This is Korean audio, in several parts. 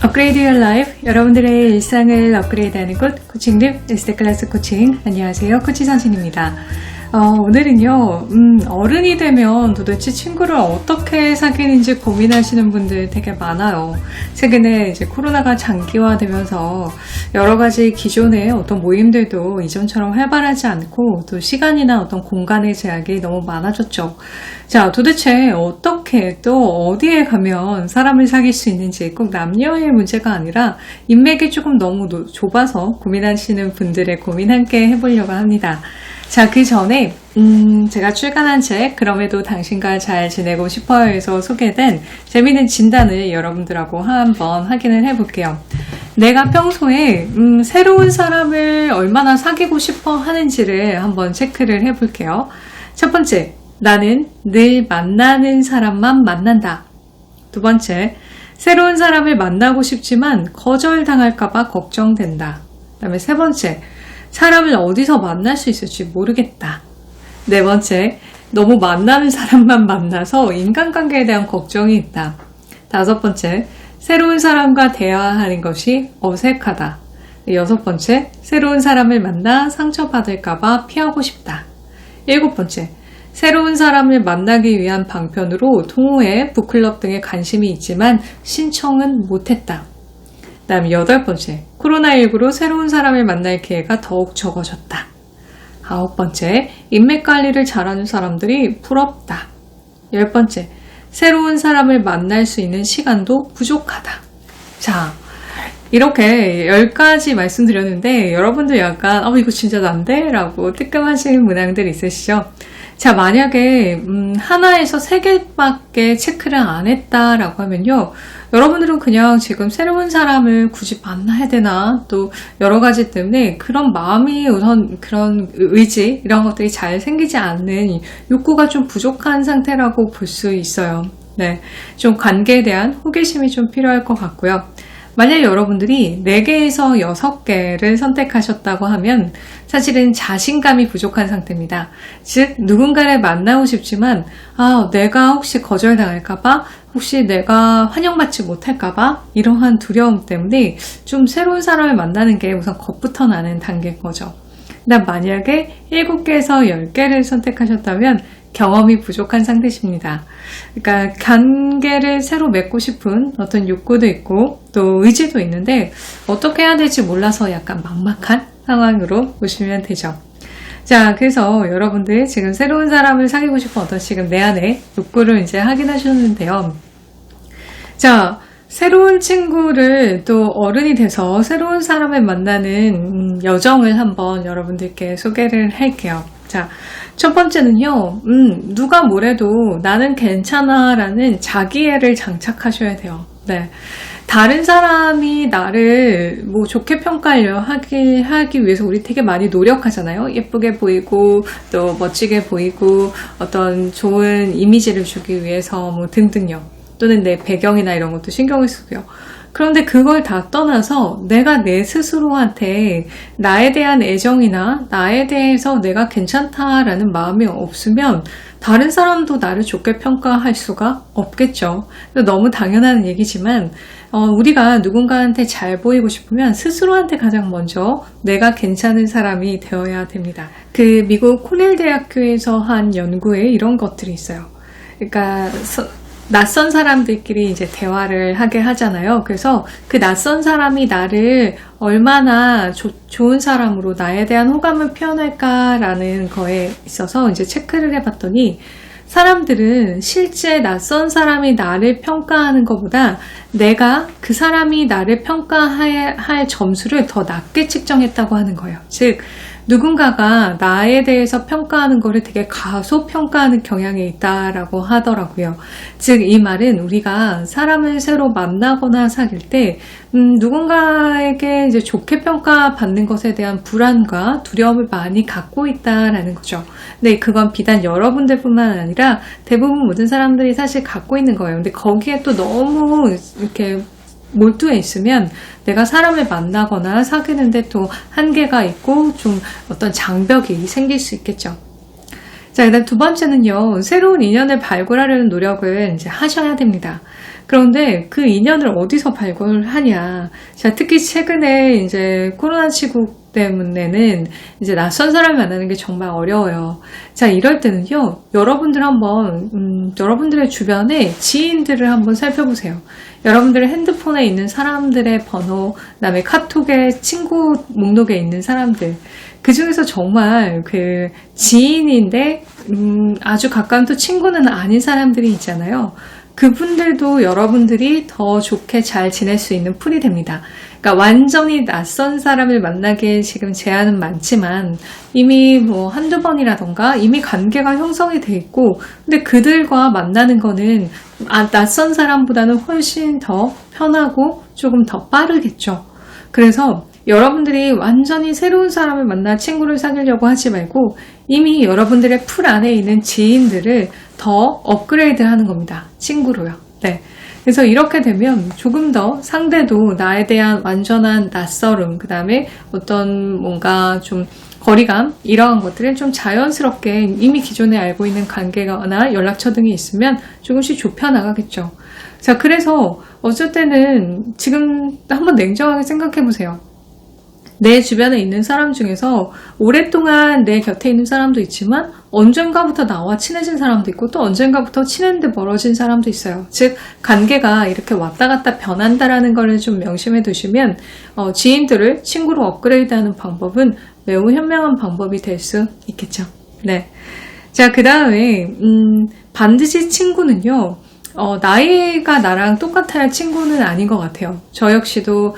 업그레이드 your life, 여러분들의 일상을 업그레이드하는 곳, 코칭립 에스테클래스 코칭. 안녕하세요, 코치 선신입니다. 오늘은요, 어른이 되면 도대체 친구를 어떻게 사귀는지 고민하시는 분들 되게 많아요. 최근에 이제 코로나가 장기화되면서 여러 가지 기존의 어떤 모임들도 이전처럼 활발하지 않고 또 시간이나 어떤 공간의 제약이 너무 많아졌죠. 자, 도대체 어떻게 또 어디에 가면 사람을 사귈 수 있는지 꼭 남녀의 문제가 아니라 인맥이 조금 너무 좁아서 고민하시는 분들의 고민 함께 해보려고 합니다. 자, 그 전에 제가 출간한 책 그럼에도 당신과 잘 지내고 싶어요에서 소개된 재미있는 진단을 여러분들하고 한번 확인을 해볼게요. 내가 평소에 새로운 사람을 얼마나 사귀고 싶어 하는지를 한번 체크를 해볼게요. 첫 번째, 나는 늘 만나는 사람만 만난다. 두 번째, 새로운 사람을 만나고 싶지만 거절당할까봐 걱정된다. 그 다음에 세 번째, 사람을 어디서 만날 수 있을지 모르겠다. 네 번째, 너무 만나는 사람만 만나서 인간관계에 대한 걱정이 있다. 다섯 번째, 새로운 사람과 대화하는 것이 어색하다. 여섯 번째, 새로운 사람을 만나 상처받을까봐 피하고 싶다. 일곱 번째, 새로운 사람을 만나기 위한 방편으로 동호회, 북클럽 등에 관심이 있지만 신청은 못했다. 그 다음 여덟 번째, 코로나19로 새로운 사람을 만날 기회가 더욱 적어졌다. 아홉 번째, 인맥 관리를 잘하는 사람들이 부럽다. 열 번째, 새로운 사람을 만날 수 있는 시간도 부족하다. 자, 이렇게 10가지 말씀드렸는데 여러분들 약간 이거 진짜 난데? 라고 뜨끔하시는 문항들 있으시죠? 자, 만약에 하나에서 3개밖에 체크를 안 했다라고 하면요, 여러분들은 그냥 지금 새로운 사람을 굳이 만나야 되나, 또 여러 가지 때문에 그런 마음이 우선 그런 의지 이런 것들이 잘 생기지 않는 욕구가 좀 부족한 상태라고 볼 수 있어요. 네, 좀 관계에 대한 호기심이 좀 필요할 것 같고요. 만약 여러분들이 4개에서 6개를 선택하셨다고 하면 사실은 자신감이 부족한 상태입니다. 즉, 누군가를 만나고 싶지만 내가 혹시 거절당할까봐, 혹시 내가 환영받지 못할까봐 이러한 두려움 때문에 좀 새로운 사람을 만나는 게 우선 겁부터 나는 단계인 거죠. 그다음 만약에 7개에서 10개를 선택하셨다면 경험이 부족한 상태십니다. 그러니까 관계를 새로 맺고 싶은 어떤 욕구도 있고 또 의지도 있는데 어떻게 해야 될지 몰라서 약간 막막한 상황으로 보시면 되죠. 자, 그래서 여러분들 지금 새로운 사람을 사귀고 싶은 어떤 지금 내 안에 욕구를 이제 확인하셨는데요. 자, 새로운 친구를 또 어른이 돼서 새로운 사람을 만나는 여정을 한번 여러분들께 소개를 할게요. 자, 첫 번째는요, 누가 뭐래도 나는 괜찮아 라는 자기애를 장착하셔야 돼요. 네. 다른 사람이 나를 좋게 평가하려 하기 위해서 우리 되게 많이 노력하잖아요. 예쁘게 보이고, 또 멋지게 보이고, 어떤 좋은 이미지를 주기 위해서 등등요. 또는 내 배경이나 이런 것도 신경을 쓰고요. 그런데 그걸 다 떠나서 내가 내 스스로한테 나에 대한 애정이나 나에 대해서 내가 괜찮다라는 마음이 없으면 다른 사람도 나를 좋게 평가할 수가 없겠죠. 너무 당연한 얘기지만 우리가 누군가한테 잘 보이고 싶으면 스스로한테 가장 먼저 내가 괜찮은 사람이 되어야 됩니다. 그 미국 코넬 대학교에서 한 연구에 이런 것들이 있어요. 그러니까 낯선 사람들끼리 이제 대화를 하게 하잖아요. 그래서 그 낯선 사람이 나를 얼마나 좋은 사람으로 나에 대한 호감을 표현할까라는 거에 있어서 이제 체크를 해봤더니 사람들은 실제 낯선 사람이 나를 평가하는 것보다 내가 그 사람이 나를 평가할 점수를 더 낮게 측정했다고 하는 거예요. 즉, 누군가가 나에 대해서 평가하는 거를 되게 가소평가하는 경향이 있다라고 하더라고요. 즉, 이 말은 우리가 사람을 새로 만나거나 사귈 때 누군가에게 이제 좋게 평가받는 것에 대한 불안과 두려움을 많이 갖고 있다라는 거죠. 근데 그건 비단 여러분들뿐만 아니라 대부분 모든 사람들이 사실 갖고 있는 거예요. 근데 거기에 또 너무 이렇게 몰두해 있으면 내가 사람을 만나거나 사귀는데 또 한계가 있고 좀 어떤 장벽이 생길 수 있겠죠. 자, 그다음 두 번째는요, 새로운 인연을 발굴하려는 노력을 이제 하셔야 됩니다. 그런데 그 인연을 어디서 발굴하냐. 자, 특히 최근에 이제 코로나19 때문에는 이제 낯선 사람을 만나는 게 정말 어려워요. 자, 이럴 때는요, 여러분들 한번, 여러분들의 주변에 지인들을 한번 살펴보세요. 여러분들의 핸드폰에 있는 사람들의 번호, 그다음에 카톡에 친구 목록에 있는 사람들. 그 중에서 정말 그 지인인데, 아주 가까운 또 친구는 아닌 사람들이 있잖아요. 그분들도 여러분들이 더 좋게 잘 지낼 수 있는 풀이 됩니다. 그러니까 완전히 낯선 사람을 만나기에 지금 제한은 많지만 이미 뭐 한두 번이라던가 이미 관계가 형성이 돼 있고, 근데 그들과 만나는 거는 낯선 사람보다는 훨씬 더 편하고 조금 더 빠르겠죠. 그래서 여러분들이 완전히 새로운 사람을 만나 친구를 사귀려고 하지 말고 이미 여러분들의 풀 안에 있는 지인들을 더 업그레이드 하는 겁니다. 친구로요. 네. 그래서 이렇게 되면 조금 더 상대도 나에 대한 완전한 낯설음, 그 다음에 어떤 뭔가 좀 거리감, 이러한 것들을 좀 자연스럽게 이미 기존에 알고 있는 관계나 연락처 등이 있으면 조금씩 좁혀나가겠죠. 자, 그래서 어쩔 때는 지금 한번 냉정하게 생각해 보세요. 내 주변에 있는 사람 중에서 오랫동안 내 곁에 있는 사람도 있지만 언젠가부터 나와 친해진 사람도 있고 또 언젠가부터 친했는데 멀어진 사람도 있어요. 즉 관계가 이렇게 왔다 갔다 변한다라는 거를 좀 명심해 두시면 지인들을 친구로 업그레이드하는 방법은 매우 현명한 방법이 될 수 있겠죠. 네. 자, 그 다음에 반드시 친구는요, 나이가 나랑 똑같아야 할 친구는 아닌 것 같아요. 저 역시도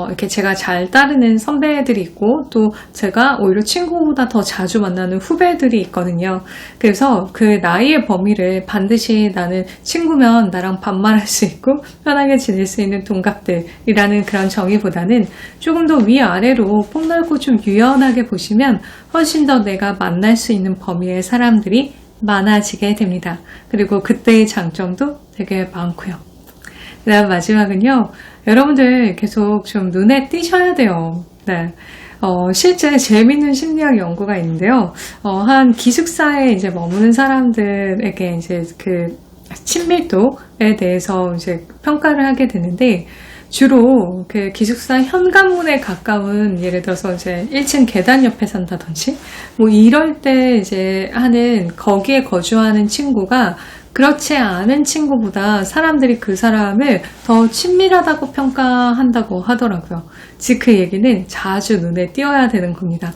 이렇게 제가 잘 따르는 선배들이 있고 또 제가 오히려 친구보다 더 자주 만나는 후배들이 있거든요. 그래서 그 나이의 범위를 반드시 나는 친구면 나랑 반말할 수 있고 편하게 지낼 수 있는 동갑들이라는 그런 정의보다는 조금 더 위아래로 폭넓고 좀 유연하게 보시면 훨씬 더 내가 만날 수 있는 범위의 사람들이 많아지게 됩니다. 그리고 그때의 장점도 되게 많고요. 그 다음 마지막은요, 여러분들 계속 좀 눈에 띄셔야 돼요. 네. 실제 재밌는 심리학 연구가 있는데요. 한 기숙사에 이제 머무는 사람들에게 이제 그 친밀도에 대해서 이제 평가를 하게 되는데, 주로 그 기숙사 현관문에 가까운, 예를 들어서 이제 1층 계단 옆에 산다든지 뭐 이럴 때 이제 하는, 거기에 거주하는 친구가 그렇지 않은 친구보다 사람들이 그 사람을 더 친밀하다고 평가한다고 하더라고요. 즉 그 얘기는 자주 눈에 띄어야 되는 겁니다.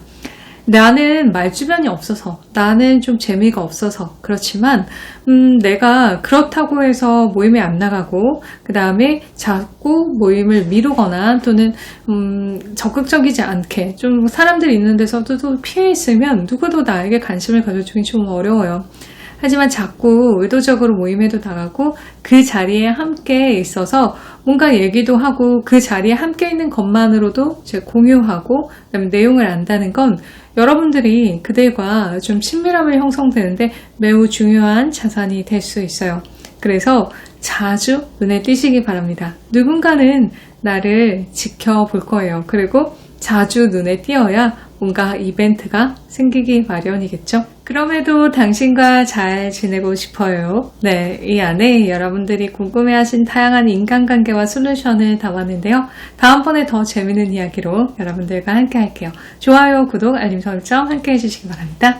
나는 말주변이 없어서, 나는 좀 재미가 없어서 그렇지만 내가 그렇다고 해서 모임에 안 나가고 그 다음에 자꾸 모임을 미루거나 또는 적극적이지 않게 좀 사람들이 있는 데서도 피해 있으면 누구도 나에게 관심을 가져주긴 좀 어려워요. 하지만 자꾸 의도적으로 모임에도 나가고 그 자리에 함께 있어서 뭔가 얘기도 하고 그 자리에 함께 있는 것만으로도 이제 공유하고 그다음에 내용을 안다는 건 여러분들이 그들과 좀 친밀함을 형성되는데 매우 중요한 자산이 될 수 있어요. 그래서 자주 눈에 띄시기 바랍니다. 누군가는 나를 지켜볼 거예요. 그리고 자주 눈에 띄어야 뭔가 이벤트가 생기기 마련이겠죠. 그럼에도 당신과 잘 지내고 싶어요. 네, 이 안에 여러분들이 궁금해하신 다양한 인간관계와 솔루션을 담았는데요. 다음번에 더 재밌는 이야기로 여러분들과 함께 할게요. 좋아요, 구독, 알림 설정 함께 해주시기 바랍니다.